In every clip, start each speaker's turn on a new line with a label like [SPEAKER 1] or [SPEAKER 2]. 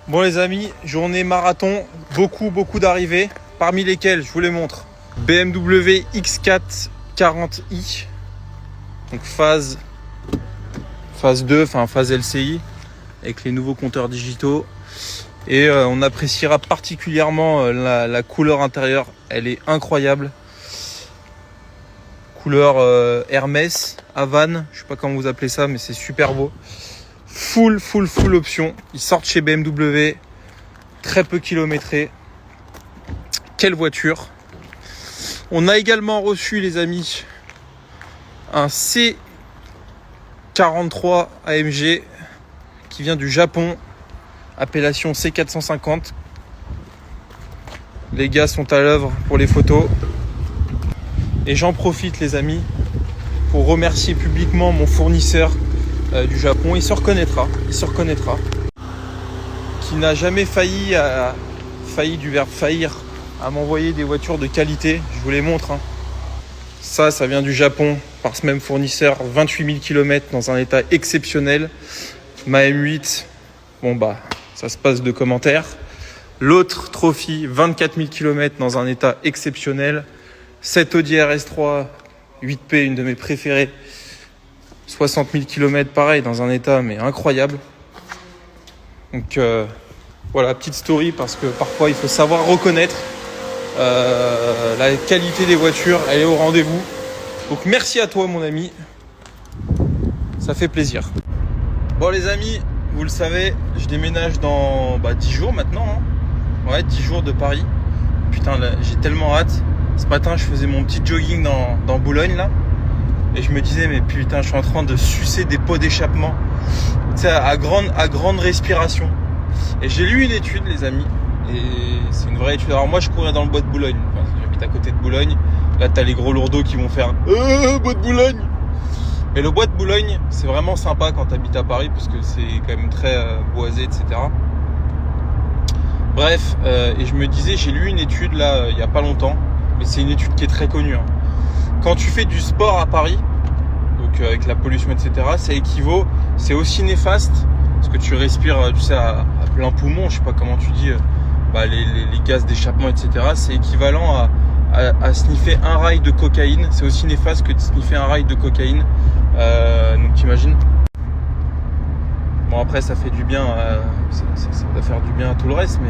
[SPEAKER 1] Bon les amis, journée marathon, beaucoup d'arrivées, parmi lesquelles je vous les montre. BMW X4 40i, donc phase 2, enfin phase LCI, avec les nouveaux compteurs digitaux. Et on appréciera particulièrement la couleur intérieure, elle est incroyable. Couleur Hermès, Havane, je sais pas comment vous appelez ça, mais c'est super beau. Full option. Ils sortent chez BMW, très peu kilométrés. Quelle voiture! On a également reçu, les amis, un C43 AMG qui vient du Japon, appellation C450. Les gars sont à l'œuvre pour les photos. Et j'en profite, les amis, pour remercier publiquement mon fournisseur du Japon. Il se reconnaîtra. Qui n'a jamais failli du verbe faillir à m'envoyer des voitures de qualité. Je vous les montre. Ça vient du Japon par ce même fournisseur. 28 000 km dans un état exceptionnel. Ma M8, bon bah, ça se passe de commentaires. L'autre Trophy, 24 000 km dans un état exceptionnel. Cette Audi RS3 8P, une de mes préférées. 60 000 km pareil, dans un état mais incroyable. Donc voilà, petite story parce que parfois il faut savoir reconnaître la qualité des voitures, elle est au rendez-vous. Donc merci à toi mon ami, ça fait plaisir. Bon les amis, vous le savez, je déménage dans 10 jours maintenant. Ouais, 10 jours de Paris. Putain, là, j'ai tellement hâte. Ce matin, je faisais mon petit jogging dans Boulogne là. Et je me disais, mais putain, je suis en train de sucer des pots d'échappement. Tu sais, à grande respiration. Et j'ai lu une étude, les amis. Et c'est une vraie étude. Alors moi, je courais dans le bois de Boulogne. Enfin, j'habite à côté de Boulogne. Là, t'as les gros lourdeaux qui vont faire bois de Boulogne. Et le bois de Boulogne, c'est vraiment sympa quand t'habites à Paris, parce que c'est quand même très boisé, etc. Bref, et je me disais, j'ai lu une étude là, il y a pas longtemps. Mais c'est une étude qui est très connue. Quand tu fais du sport à Paris, donc avec la pollution, etc., c'est aussi néfaste, parce que tu respires, tu sais, à plein poumon, je sais pas comment tu dis, les gaz d'échappement, etc. C'est équivalent à sniffer un rail de cocaïne. C'est aussi néfaste que de sniffer un rail de cocaïne. Donc t'imagines. Bon après ça fait du bien, ça va faire du bien à tout le reste,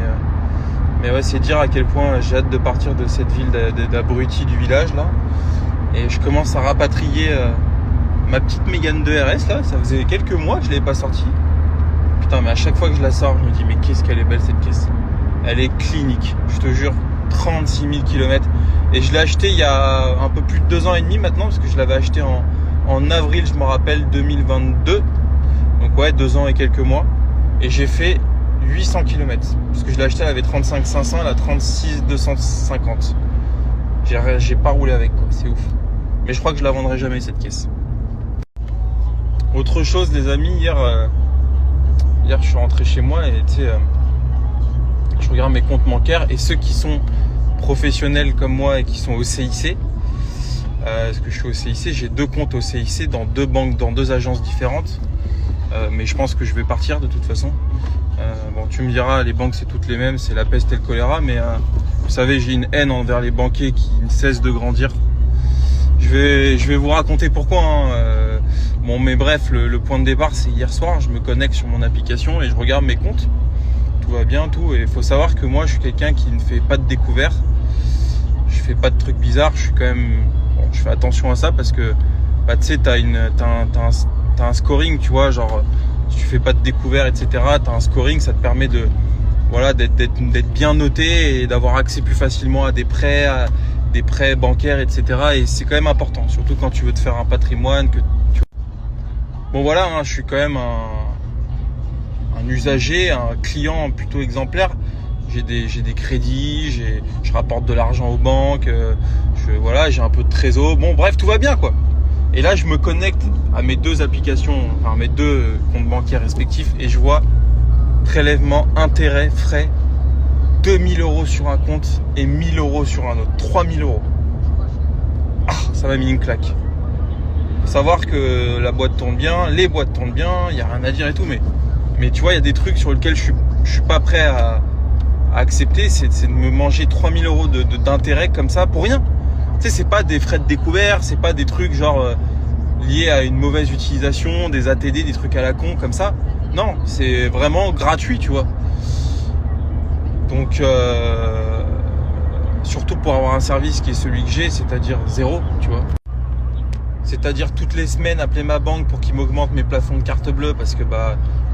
[SPEAKER 1] mais ouais, c'est dire à quel point j'ai hâte de partir de cette ville d'abrutis du village là. Et je commence à rapatrier ma petite Mégane 2 RS là. Ça faisait quelques mois que je l'avais pas sortie. Putain, mais à chaque fois que je la sors, je me dis mais qu'est-ce qu'elle est belle cette caisse. Elle est clinique, je te jure. 36 000 km. Et je l'ai acheté il y a un peu plus de 2 ans et demi maintenant, parce que je l'avais acheté en avril, je me rappelle, 2022. Donc ouais, 2 ans et quelques mois. Et j'ai fait 800 km. Parce que je l'ai acheté, elle avait 35 500, elle a 36 250. J'ai pas roulé avec, quoi. C'est ouf. Mais je crois que je la vendrai jamais cette caisse. Autre chose, les amis, hier je suis rentré chez moi et tu sais, je regarde mes comptes bancaires, et ceux qui sont professionnels comme moi et qui sont au CIC, parce que je suis au CIC, j'ai 2 comptes au CIC dans 2 banques, dans 2 agences différentes. Mais je pense que je vais partir de toute façon. Bon, tu me diras, les banques c'est toutes les mêmes, c'est la peste et le choléra, mais vous savez, j'ai une haine envers les banquiers qui ne cessent de grandir. Je vais vous raconter pourquoi. Bon, mais bref, le point de départ, c'est hier soir, je me connecte sur mon application et je regarde mes comptes. Tout va bien, tout. Et il faut savoir que moi, je suis quelqu'un qui ne fait pas de découvertes. Je fais pas de trucs bizarres. Je suis quand même... Bon, je fais attention à ça parce que, tu sais, t'as un scoring, tu vois, genre, si tu fais pas de découvertes, etc., t'as un scoring, ça te permet de... Voilà, d'être bien noté et d'avoir accès plus facilement à des prêts bancaires, etc. Et c'est quand même important, surtout quand tu veux te faire un patrimoine. Bon voilà, je suis quand même un usager, un client plutôt exemplaire. J'ai des crédits, je rapporte de l'argent aux banques, j'ai un peu de trésor. Bon bref, tout va bien quoi. Et là, je me connecte à mes 2 applications, enfin mes 2 comptes bancaires respectifs, et je vois prélèvement, intérêt, frais, 2 000 € sur un compte et 1 000 € sur un autre, 3 000 €. Ah, ça m'a mis une claque. Faut savoir que la boîte tourne bien, les boîtes tournent bien, il n'y a rien à dire et tout, mais Mais tu vois, il y a des trucs sur lesquels je suis pas prêt à accepter, c'est de me manger 3000 euros d'intérêt comme ça pour rien. Tu sais, c'est pas des frais de découvert, c'est pas des trucs genre liés à une mauvaise utilisation, des ATD, des trucs à la con comme ça. Non, c'est vraiment gratuit, tu vois. Donc, surtout pour avoir un service qui est celui que j'ai, c'est-à-dire zéro, tu vois. C'est-à-dire toutes les semaines appeler ma banque pour qu'ils m'augmentent mes plafonds de carte bleue parce que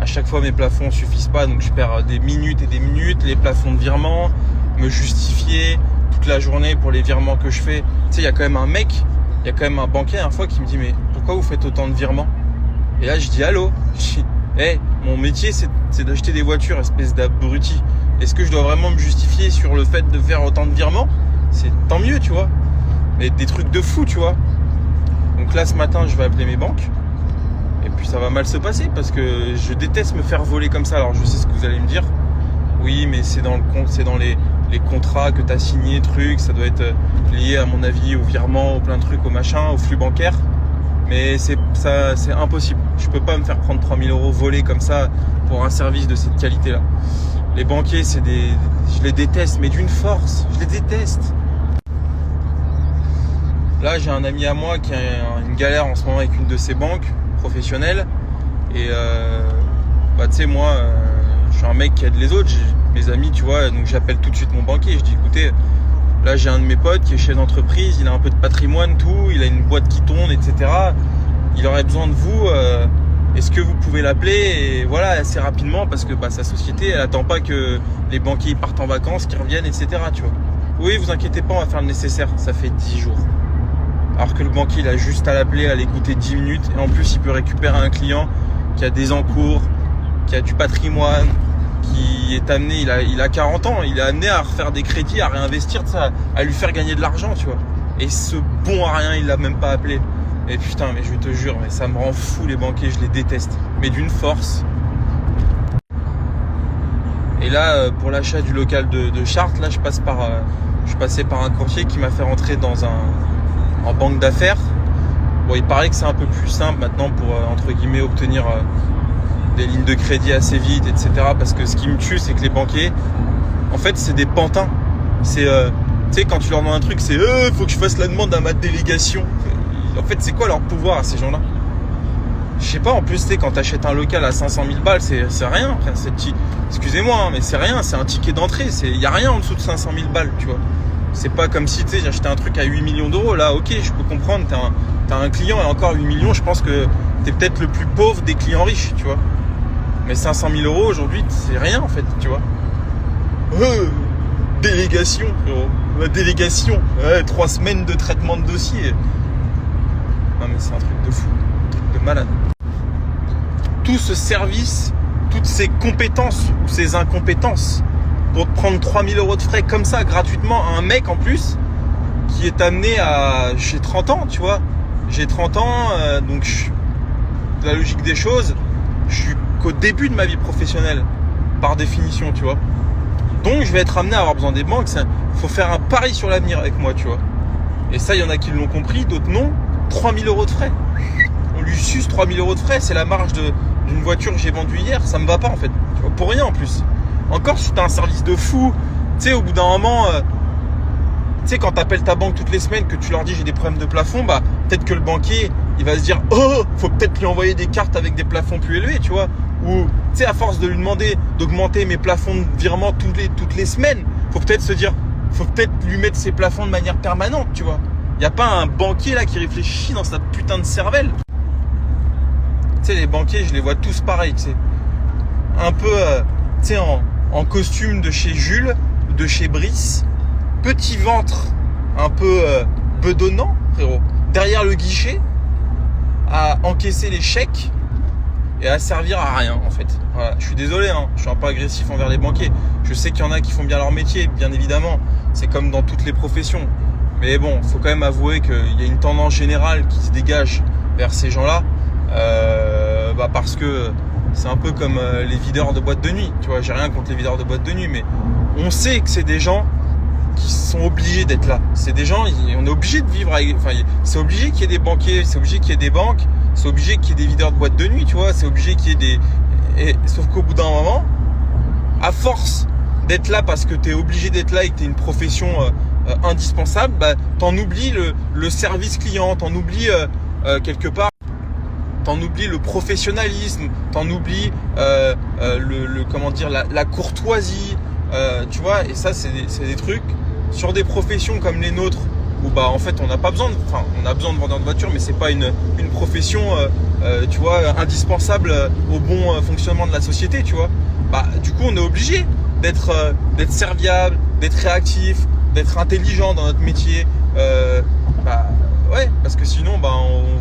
[SPEAKER 1] à chaque fois mes plafonds suffisent pas, donc je perds des minutes et des minutes, les plafonds de virement, me justifier toute la journée pour les virements que je fais. Tu sais, il y a quand même un mec, il y a quand même un banquier une fois qui me dit mais pourquoi vous faites autant de virements? Et là je dis allô, mon métier c'est d'acheter des voitures, espèce d'abruti. Est-ce que je dois vraiment me justifier sur le fait de faire autant de virements? C'est tant mieux, tu vois. Mais des trucs de fou, tu vois. Donc là, ce matin, je vais appeler mes banques. Et puis ça va mal se passer parce que je déteste me faire voler comme ça. Alors je sais ce que vous allez me dire. Oui, mais c'est dans les contrats que tu as signés, trucs. Ça doit être lié, à mon avis, au virement, au plein de trucs, au machin, au flux bancaire. Mais c'est impossible. Je peux pas me faire prendre 3000 euros volés comme ça pour un service de cette qualité-là. Les banquiers, je les déteste, mais d'une force. Je les déteste. Là, j'ai un ami à moi qui a une galère en ce moment avec une de ses banques professionnelles. Et tu sais, moi, je suis un mec qui aide les autres. J'ai mes amis, tu vois, donc j'appelle tout de suite mon banquier. Je dis, écoutez, là, j'ai un de mes potes qui est chef d'entreprise. Il a un peu de patrimoine, tout. Il a une boîte qui tourne, etc. Il aurait besoin de vous. Est-ce que vous pouvez l'appeler et voilà, assez rapidement parce que sa société, elle attend pas que les banquiers partent en vacances, qu'ils reviennent, etc. Tu vois. Oui, vous inquiétez pas, on va faire le nécessaire. Ça fait 10 jours. Alors que le banquier, il a juste à l'appeler, à l'écouter 10 minutes. Et en plus, il peut récupérer un client qui a des encours, qui a du patrimoine, qui est amené, il a 40 ans, il est amené à refaire des crédits, à réinvestir, ça, à lui faire gagner de l'argent, tu vois. Et ce bon à rien, il l'a même pas appelé. Et putain, mais je te jure, mais ça me rend fou les banquiers, je les déteste. Mais d'une force. Et là, pour l'achat du local de Chartres, là, je passais par un courtier qui m'a fait rentrer en banque d'affaires. Bon, il paraît que c'est un peu plus simple maintenant pour, entre guillemets, obtenir des lignes de crédit assez vite, etc. Parce que ce qui me tue, c'est que les banquiers, en fait, c'est des pantins. C'est, tu sais, quand tu leur demandes un truc, c'est faut que je fasse la demande à ma délégation. En fait, c'est quoi leur pouvoir à ces gens-là? Je sais pas, en plus, tu sais, quand t'achètes un local à 500 000 balles, c'est rien. Excusez-moi, hein, mais c'est rien, c'est un ticket d'entrée. Il y a rien en dessous de 500 000 balles, tu vois. C'est pas comme si, tu sais, j'achetais un truc à 8 millions d'euros. Là, ok, je peux comprendre, t'as un client et encore 8 millions, je pense que t'es peut-être le plus pauvre des clients riches, tu vois. Mais 500 000 euros aujourd'hui, c'est rien, en fait, tu vois. Délégation, frérot. La délégation. 3 semaines de traitement de dossier. Non, mais c'est un truc de fou. Un truc de malade. Tout ce service, toutes ces compétences ou ces incompétences pour te prendre 3000 euros de frais comme ça, gratuitement, à un mec en plus, qui est amené à... J'ai 30 ans, tu vois. J'ai 30 ans, donc la logique des choses, je suis qu'au début de ma vie professionnelle, par définition, tu vois. Donc, je vais être amené à avoir besoin des banques. Il faut faire un pari sur l'avenir avec moi, tu vois. Et ça, il y en a qui l'ont compris, d'autres non. 3000 euros de frais. On lui suce 3000 euros de frais, c'est la marge d'une voiture que j'ai vendue hier. Ça me va pas, en fait. Tu vois, pour rien, en plus. Encore si tu as un service de fou, tu sais, au bout d'un moment, tu sais, quand tu appelles ta banque toutes les semaines, que tu leur dis j'ai des problèmes de plafond, peut-être que le banquier, il va se dire faut peut-être lui envoyer des cartes avec des plafonds plus élevés, tu vois. Ou, tu sais, à force de lui demander d'augmenter mes plafonds de virement toutes les semaines, faut peut-être se dire, faut peut-être lui mettre ses plafonds de manière permanente, tu vois. Il n'y a pas un banquier là qui réfléchit dans sa putain de cervelle. Tu sais, les banquiers, je les vois tous pareils, tu sais. Un peu, tu sais, en costume de chez Jules, de chez Brice, petit ventre un peu bedonnant, frérot, derrière le guichet, à encaisser les chèques et à servir à rien, en fait. Voilà. Je suis désolé, hein, je suis un peu agressif envers les banquiers. Je sais qu'il y en a qui font bien leur métier, bien évidemment. C'est comme dans toutes les professions. Mais bon, faut quand même avouer qu'il y a une tendance générale qui se dégage vers ces gens-là, parce que c'est un peu comme les videurs de boîtes de nuit. Tu vois, j'ai rien contre les videurs de boîtes de nuit, mais on sait que c'est des gens qui sont obligés d'être là. C'est des gens, on est obligé de vivre avec, c'est obligé qu'il y ait des banquiers, c'est obligé qu'il y ait des banques, c'est obligé qu'il y ait des videurs de boîtes de nuit, tu vois, c'est obligé qu'il y ait Et sauf qu'au bout d'un moment, à force d'être là parce que tu es obligé d'être là et que tu es une profession indispensable, bah, t'en oublies le service client, t'en oublies quelque part, t'en oublies le professionnalisme, t'en oublies comment dire, la courtoisie, tu vois. Et ça, c'est des trucs sur des professions comme les nôtres où bah en fait on a besoin de vendeur de voiture, mais c'est pas une profession tu vois, indispensable au bon fonctionnement de la société, tu vois. Bah du coup on est obligé d'être serviable, d'être réactif, d'être intelligent dans notre métier. Bah ouais, parce que sinon bah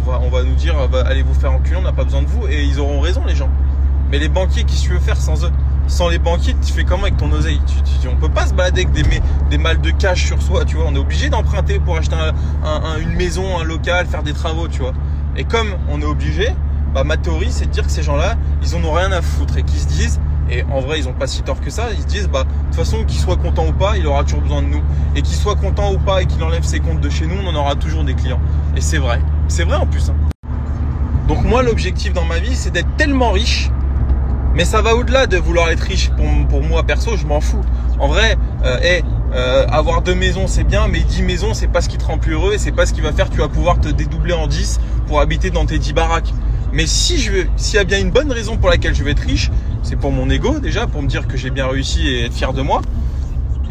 [SPEAKER 1] on va nous dire bah, allez vous faire enculer, on n'a pas besoin de vous, et ils auront raison les gens. Mais les banquiers, qu'est-ce que tu veux faire sans eux? Sans les banquiers, tu fais comment avec ton oseille? On peut pas se balader avec des malles de cash sur soi, tu vois. On est obligé d'emprunter pour acheter une maison, un local, faire des travaux, tu vois. Et comme on est obligé, bah ma théorie c'est de dire que ces gens-là, ils en ont rien à foutre et qu'ils se disent, et en vrai ils ont pas si tort que ça, ils se disent bah de toute façon qu'il soit content ou pas, il aura toujours besoin de nous. Et qu'il soit content ou pas et qu'il enlève ses comptes de chez nous, on en aura toujours des clients. Et c'est vrai en plus. Hein. Donc moi l'objectif dans ma vie c'est d'être tellement riche. Mais ça va au-delà de vouloir être riche. Pour moi perso, je m'en fous. En vrai, avoir 2 maisons c'est bien, mais 10 maisons c'est pas ce qui te rend plus heureux et c'est pas ce qui va faire que tu vas pouvoir te dédoubler en 10 pour habiter dans tes 10 baraques. Mais s'il y a bien une bonne raison pour laquelle je vais être riche, c'est pour mon ego déjà, pour me dire que j'ai bien réussi et être fier de moi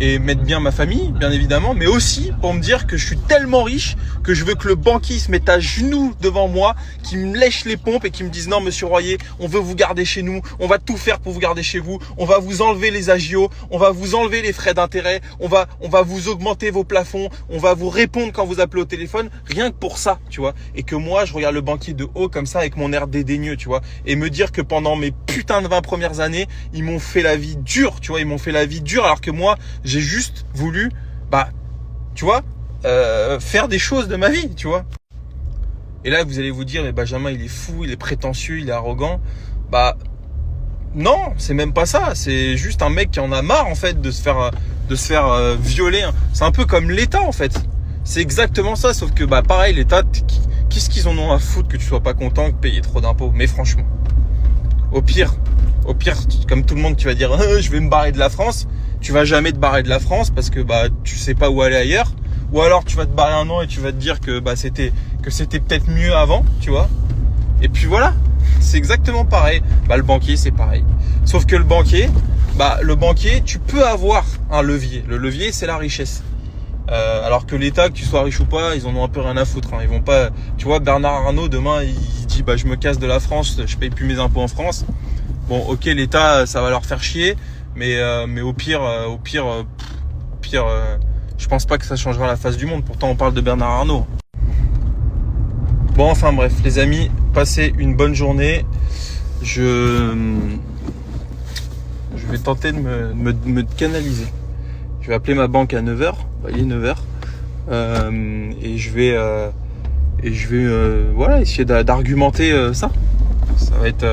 [SPEAKER 1] et mettre bien ma famille, bien évidemment, mais aussi pour me dire que je suis tellement riche que je veux que le banquier se mette à genoux devant moi, qui me lèche les pompes et qui me dise non monsieur Royer, on veut vous garder chez nous, on va tout faire pour vous garder chez vous, on va vous enlever les agios, on va vous enlever les frais d'intérêt, on va vous augmenter vos plafonds, on va vous répondre quand vous appelez au téléphone, rien que pour ça, tu vois. Et que moi je regarde le banquier de haut comme ça avec mon air dédaigneux, tu vois, et me dire que pendant mes putains de 20 premières années, ils m'ont fait la vie dure, tu vois, ils m'ont fait la vie dure alors que moi j'ai juste voulu, bah, tu vois, faire des choses de ma vie, tu vois. Et là, vous allez vous dire, mais Benjamin, il est fou, il est prétentieux, il est arrogant. Bah, non, c'est même pas ça. C'est juste un mec qui en a marre, en fait, de se faire violer. C'est un peu comme l'État, en fait. C'est exactement ça, sauf que, bah, pareil, l'État, qu'est-ce qu'ils en ont à foutre que tu sois pas content de payer trop d'impôts? Mais franchement, au pire, comme tout le monde, tu vas dire, je vais me barrer de la France. Tu vas jamais te barrer de la France parce que bah tu sais pas où aller ailleurs, ou alors tu vas te barrer un an et tu vas te dire que bah c'était peut-être mieux avant, tu vois. Et puis voilà, c'est exactement pareil. Bah le banquier c'est pareil, sauf que le banquier, tu peux avoir un levier. Le levier c'est la richesse. Alors que l'État, que tu sois riche ou pas, ils en ont un peu rien à foutre. Hein. Ils vont pas, tu vois, Bernard Arnault demain il dit bah je me casse de la France, je paye plus mes impôts en France. Bon ok, l'État ça va leur faire chier. Mais au pire, je pense pas que ça changera la face du monde. Pourtant, on parle de Bernard Arnault. Bon, enfin bref, les amis, passez une bonne journée. Je vais tenter de me canaliser. Je vais appeler ma banque à 9h. Il est 9h. Et je vais voilà, essayer d'argumenter ça. Ça va être